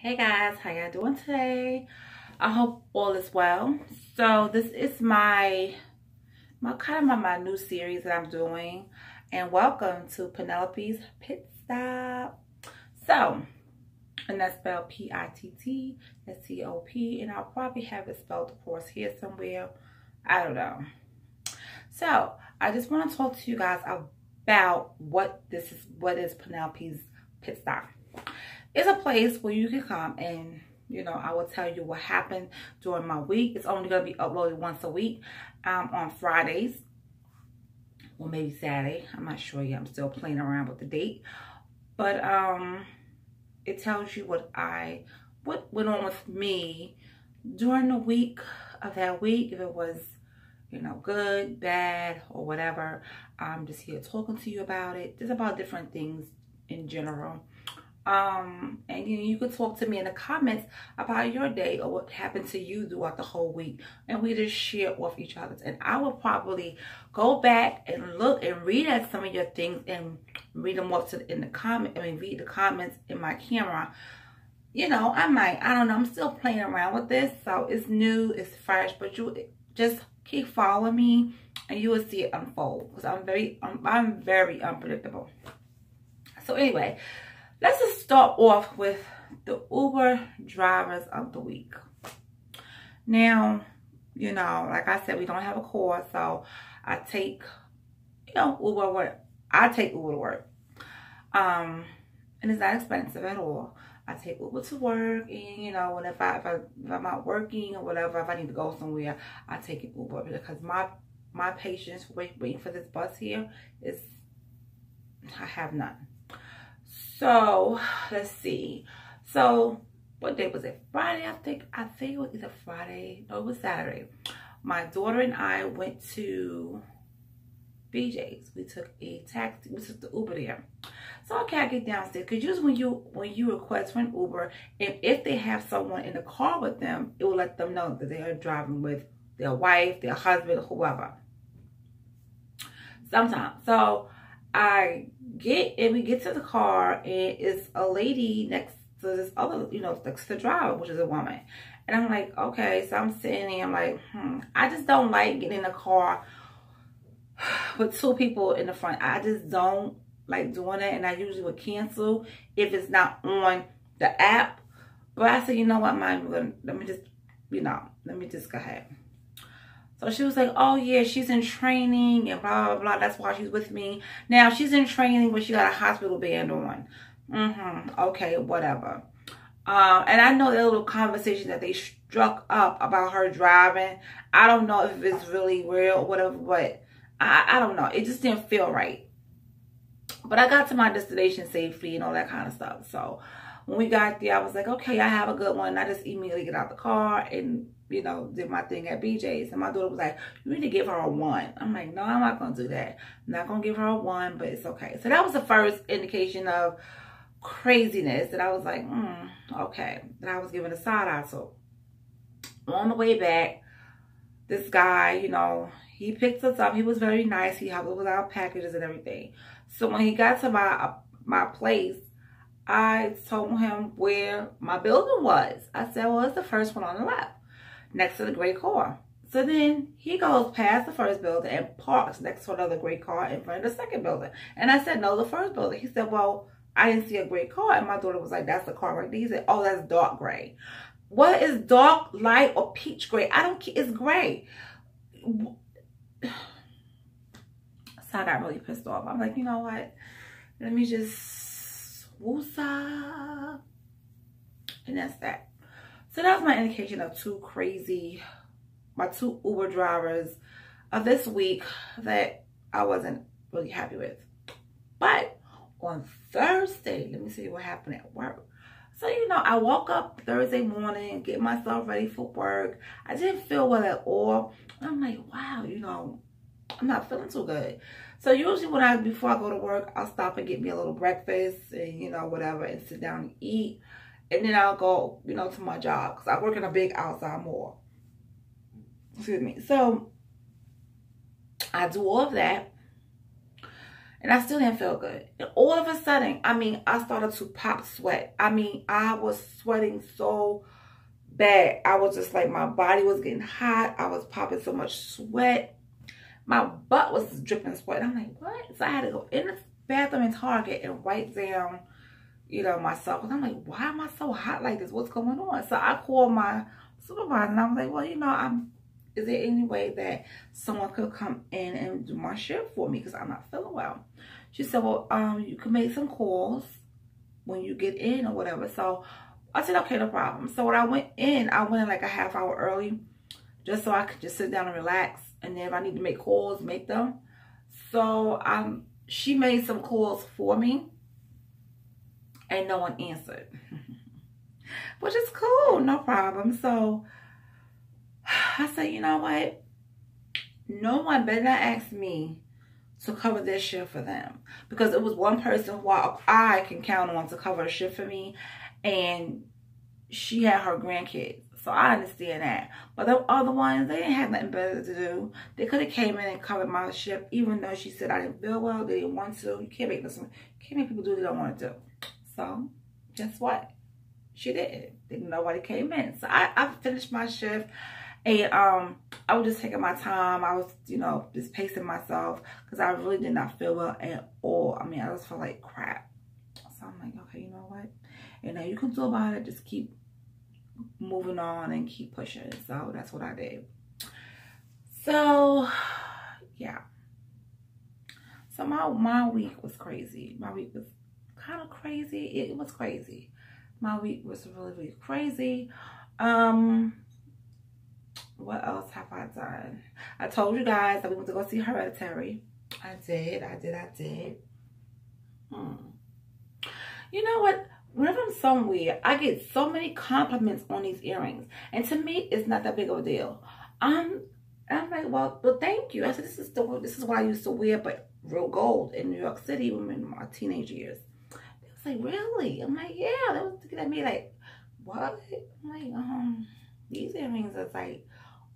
Hey guys, how y'all doing today? I hope all is well. So this is my new series that I'm doing, and welcome to Penelope's Pit Stop. So, and that's spelled P-I-T-T-S-T-O-P, and I'll probably have it spelled, of course, here somewhere. I don't know. So I just want to talk to you guys about what is Penelope's Pit Stop. It's a place where you can come and, I will tell you what happened during my week. It's only going to be uploaded once a week on Fridays or maybe Saturday. I'm not sure yet. I'm still playing around with the date. But it tells you what went on with me during the week of that week. If it was, good, bad, or whatever. I'm just here talking to you about it. Just about different things in general. And you could talk to me in the comments about your day or what happened to you throughout the whole week, and we just share off each other's. And I will probably go back and look and read at some of your things and read them off read the comments in my camera. I don't know, I'm still playing around with this, so it's new, it's fresh, but you just keep following me and you will see it unfold, because I'm very unpredictable. So anyway, let's just start off with the Uber drivers of the week. Now, like I said, we don't have a car, so I take, Uber work. I take Uber to work. And it's not expensive at all. I take Uber to work, and when if I'm not working or whatever, if I need to go somewhere, I take an Uber, because my patience waiting for this bus here is, I have none. So let's see. So what day was it? Friday, I think it was either Friday. No, it was Saturday. My daughter and I went to BJ's. We took a taxi. We took the Uber there. So okay, I get downstairs, because usually when you request for an Uber, and if they have someone in the car with them, it will let them know that they are driving with their wife, their husband, whoever. Sometimes. So we get to the car, and it's a lady next to this other, next to the driver, which is a woman. And I'm like, okay, so I'm sitting there, I'm like, I just don't like getting in a car with two people in the front. I just don't like doing that, and I usually would cancel if it's not on the app. But I said, you know what, let me just go ahead. So she was like, oh yeah, she's in training and blah, blah, blah. That's why she's with me. Now, she's in training, but she got a hospital band on. Okay, whatever. And I know that little conversation that they struck up about her driving, I don't know if it's really real or whatever, but I don't know. It just didn't feel right. But I got to my destination safely and all that kind of stuff. So when we got there, I was like, okay, I have a good one. I just immediately get out the car and, did my thing at BJ's. And my daughter was like, you need to give her a 1. I'm like, no, I'm not going to do that. I'm not going to give her a 1, but it's okay. So that was the first indication of craziness that I was like, okay. And I was giving a side eye. So on the way back, this guy, he picked us up. He was very nice. He helped us with our packages and everything. So when he got to my place, I told him where my building was. I said, well, it's the first one on the left, next to the gray car. So then he goes past the first building and parks next to another gray car in front of the second building. And I said, no, the first building. He said, well, I didn't see a gray car. And my daughter was like, that's the car right there. He said, oh, that's dark gray. What is dark, light, or peach gray? I don't care. It's gray. So I got really pissed off. I'm like, you know what? Let me just woosah. And that's that. So that was my indication of my two Uber drivers of this week that I wasn't really happy with. But on Thursday, let me see what happened at work. So, I woke up Thursday morning, get myself ready for work. I didn't feel well at all. I'm like, wow, I'm not feeling too good. So usually before I go to work, I'll stop and get me a little breakfast and, whatever, and sit down and eat. And then I'll go, to my job, because I work in a big outside mall. Excuse me. So I do all of that. And I still didn't feel good. And all of a sudden, I mean, I started to pop sweat. I mean, I was sweating so bad. I was just like, my body was getting hot. I was popping so much sweat. My butt was dripping sweat. I'm like, what? So I had to go in the bathroom in Target and wipe down, you know, myself. Because I'm like, why am I so hot like this? What's going on? So I called my supervisor and I was like, well, you know, is there any way that someone could come in and do my shift for me because I'm not feeling well? She said, well, you can make some calls when you get in or whatever. So I said, okay, no problem. So when I went in like a half hour early just so I could just sit down and relax. And then if I need to make calls, make them. So she made some calls for me and no one answered. Which is cool, no problem. So I said, you know what? No one better not ask me to cover this shift for them. Because it was one person who I can count on to cover a shift for me. And she had her grandkids. So I understand that. But the other ones, they didn't have nothing better to do. They could have came in and covered my shift, even though she said I didn't feel well, they didn't want to. You can't make people do what they don't want to do. So guess what? She didn't. Nobody came in. So I finished my shift. And I was just taking my time. I was, you know, just pacing myself because I really did not feel well at all. I mean, I just felt like crap. So I'm like, okay, you know what? And now you can do about it. Just keep moving on and keep pushing. So that's what I did. So yeah. So my week was crazy. My week was kind of crazy. It was crazy. My week was really, really crazy. What else have I done? I told you guys that we went to go see Hereditary. I did. You know what? Whenever I'm somewhere, I get so many compliments on these earrings. And to me, it's not that big of a deal. I'm like, well, thank you. I said, this is what I used to wear, but real gold in New York City in my teenage years. They was like, really? I'm like, yeah. They was looking at me like, what? I'm like, these earrings are like,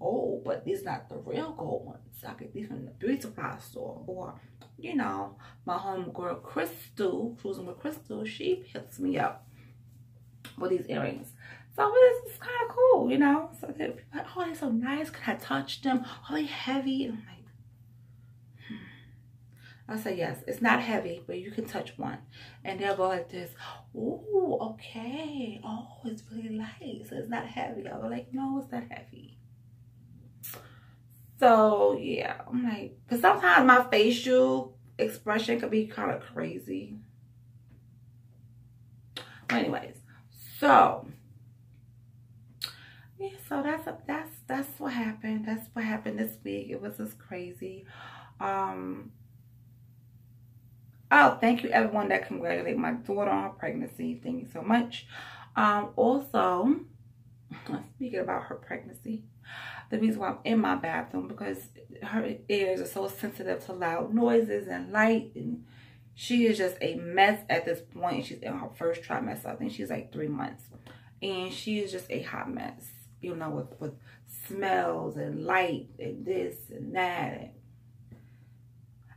oh, but these not the real gold ones. I get these from the beauty supply store. Or, you know, my homegirl Crystal, cruising with Crystal, she hits me up with these earrings. So it's kind of cool, you know. So they're like, oh, they're so nice. Can I touch them? Are they heavy? And I'm like, I say, yes, it's not heavy, but you can touch one. And they'll go like this. Ooh, okay. Oh, it's really light. So it's not heavy. I'll be like, no, it's not heavy. So, yeah. I'm like, because sometimes my facial expression could be kind of crazy. But anyways, so, yeah, so that's what happened. That's what happened this week. It was just crazy. Oh, thank you everyone that congratulated my daughter on her pregnancy. Thank you so much. Also, speaking about her pregnancy, the reason why I'm in my bathroom because her ears are so sensitive to loud noises and light, and she is just a mess at this point. She's in her first trimester. I think she's like 3 months, and she is just a hot mess. You know, with smells and light and this and that. And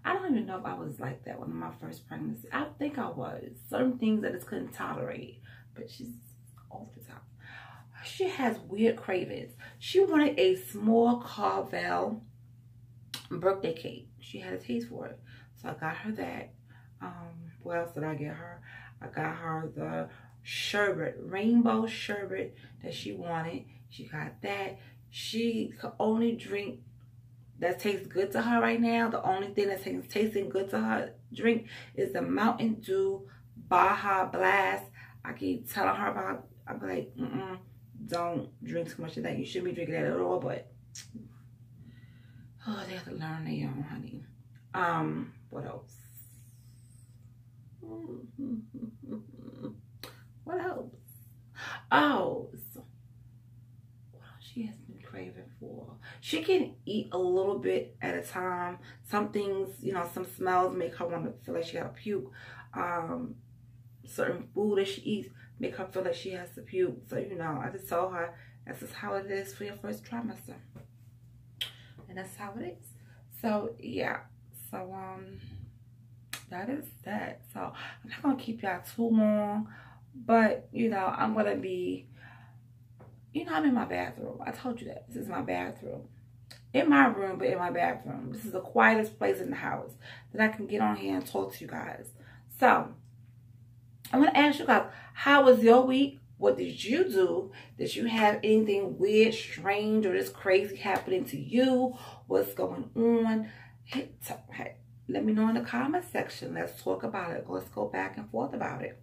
I don't even know if I was like that when my first pregnancy. I think I was. Certain things I just couldn't tolerate. But she's over the top. She has weird cravings. She wanted a small Carvel birthday cake. She had a taste for it. So I got her that. What else did I get her? I got her the sherbet, rainbow sherbet that she wanted. She got that. She could only drink that tastes good to her right now. The only thing that's tasting good to her drink is the Mountain Dew Baja Blast. I keep telling her about, I'm like, don't drink too much of that. You shouldn't be drinking that at all, but oh, they have to learn their own, honey. What else? What else? Oh, so what else she has been craving for? She can eat a little bit at a time. Some things, you know, some smells make her want to feel like she got to puke. Certain food that she eats make her feel like she has to puke. So, you know, I just told her this is how it is for your first trimester. And that's how it is. So, yeah. So, that is that. So I'm not gonna keep y'all too long, but you know, I'm gonna be, you know, I'm in my bathroom. I told you that. This is my bathroom. In my room, but in my bathroom. This is the quietest place in the house that I can get on here and talk to you guys. So I'm gonna ask you guys, how was your week? What did you do? Did you have anything weird, strange, or just crazy happening to you? What's going on? Hey, let me know in the comment section. Let's talk about it. Let's go back and forth about it.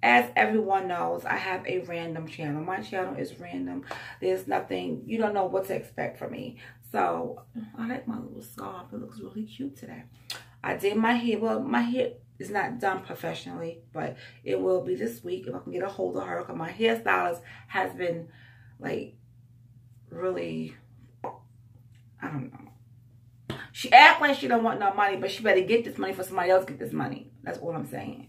As everyone knows, I have a random channel. My channel is random. There's nothing, you don't know what to expect from me. So, I like my little scarf. It looks really cute today. I did my hair. Well, my hair is not done professionally, but it will be this week if I can get a hold of her. Because my hairstylist has been, like, really, I don't know. She acts like she don't want no money, but she better get this money for somebody else get this money. That's all I'm saying.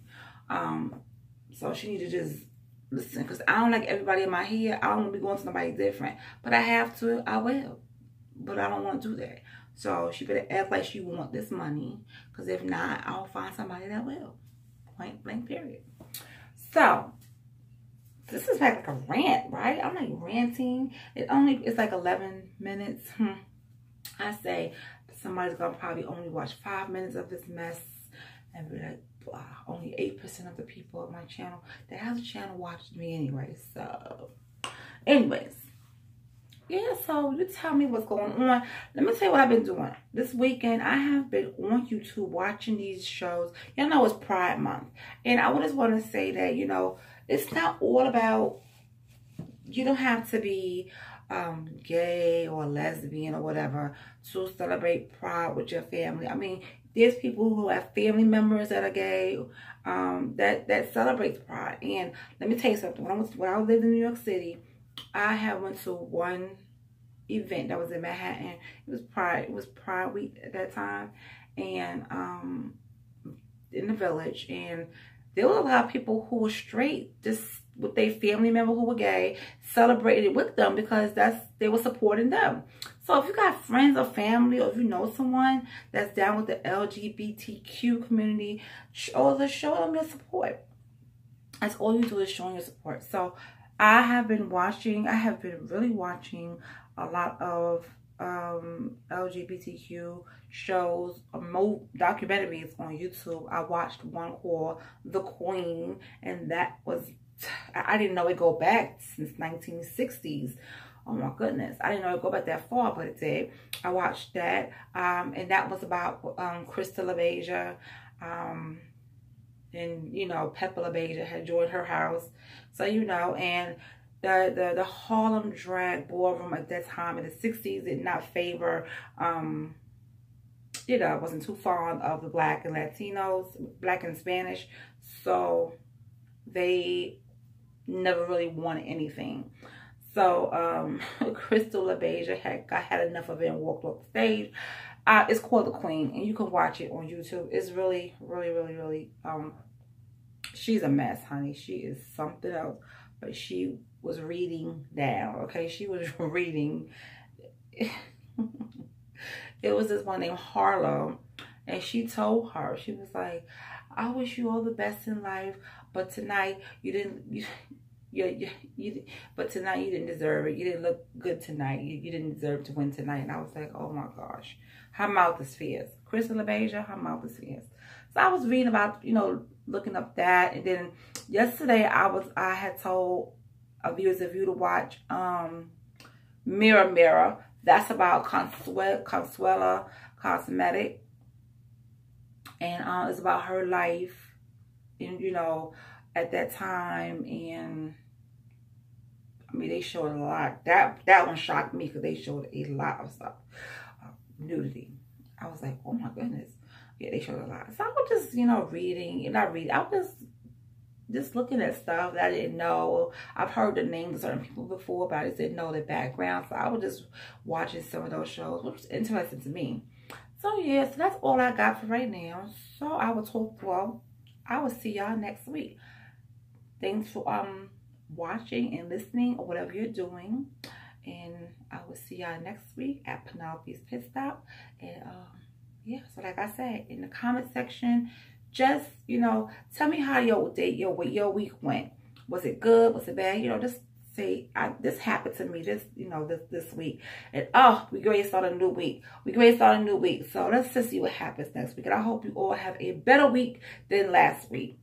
So she need to just listen, because I don't like everybody in my hair. I don't want to be going to somebody different. But I have to, I will. But I don't want to do that. So she better act like she want this money, because if not, I'll find somebody that will. Point blank period. So this is like a rant, right? I'm like ranting. It's like 11 minutes. I say somebody's gonna probably only watch 5 minutes of this mess and be like, only 8% of the people on my channel that has a channel watched me anyway. So anyways, yeah, so you tell me what's going on. Let me tell you what I've been doing this weekend. I have been on YouTube watching these shows. Y'all know it's Pride Month, and I just want to say that, you know, it's not all about, you don't have to be gay or lesbian or whatever to celebrate Pride with your family. I mean, there's people who have family members that are gay, that celebrates Pride. And let me tell you something. When I lived in New York City, I went to one event that was in Manhattan. It was Pride Week at that time, and in the Village, and there were a lot of people who were straight, just with their family member who were gay, celebrated with them because they were supporting them. So if you got friends or family, or if you know someone that's down with the LGBTQ community, show them your support. That's all you do, is showing your support. So I have been really watching a lot of LGBTQ shows, documentaries on YouTube. I watched one called The Queen, and that was, I didn't know it go back since 1960s. Oh my goodness, I didn't know it go back that far, but it did. I watched that, and that was about Crystal LaBeija, and you know, Pepper LaBeija had joined her house. So you know, and the Harlem Drag Ballroom at that time in the 60s did not favor, you know, wasn't too fond of the Black and Latinos, Black and Spanish, so they never really wanted anything. So Crystal LaBeija had enough of it and walked off the stage. It's called The Queen, and you can watch it on YouTube. It's really, really, really, really, she's a mess, honey. She is something else. But she was reading down, okay? She was reading. It was this one named Harlow, and she told her, she was like, I wish you all the best in life, but tonight you didn't, but tonight you didn't deserve it. You didn't look good tonight. You didn't deserve to win tonight. And I was like, oh my gosh, her mouth is fierce. Crystal LaBeija, her mouth is fierce. So I was reading about, you know, looking up that, and then yesterday I had told viewers of you to watch Mirror Mirror. That's about Consuela Cosmetic, and it's about her life, and you know, at that time. And I mean, they showed a lot. That one shocked me because they showed a lot of stuff, nudity. I was like, oh my goodness. Yeah, they showed a lot. So I was just, you know, I was just looking at stuff that I didn't know. I've heard the names of certain people before, but I just didn't know their background. So I was just watching some of those shows, which was interesting to me. So yeah, so that's all I got for right now. So I will see y'all next week. Thanks for watching and listening, or whatever you're doing. And I will see y'all next week at Penelope's Pit Stop. And yeah, so like I said, in the comment section, just, you know, tell me how your day, your week went. Was it good? Was it bad? You know, just say, this happened to me this, you know, this week. And oh, we great start a new week. We great start a new week. So let's just see what happens next week. And I hope you all have a better week than last week.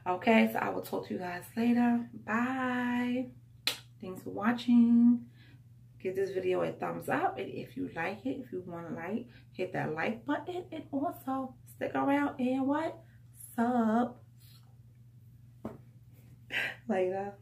Okay, so I will talk to you guys later. Bye. Thanks for watching. Give this video a thumbs up, and if you like it, if you want to like, hit that like button, and also stick around and what? Sub. Later.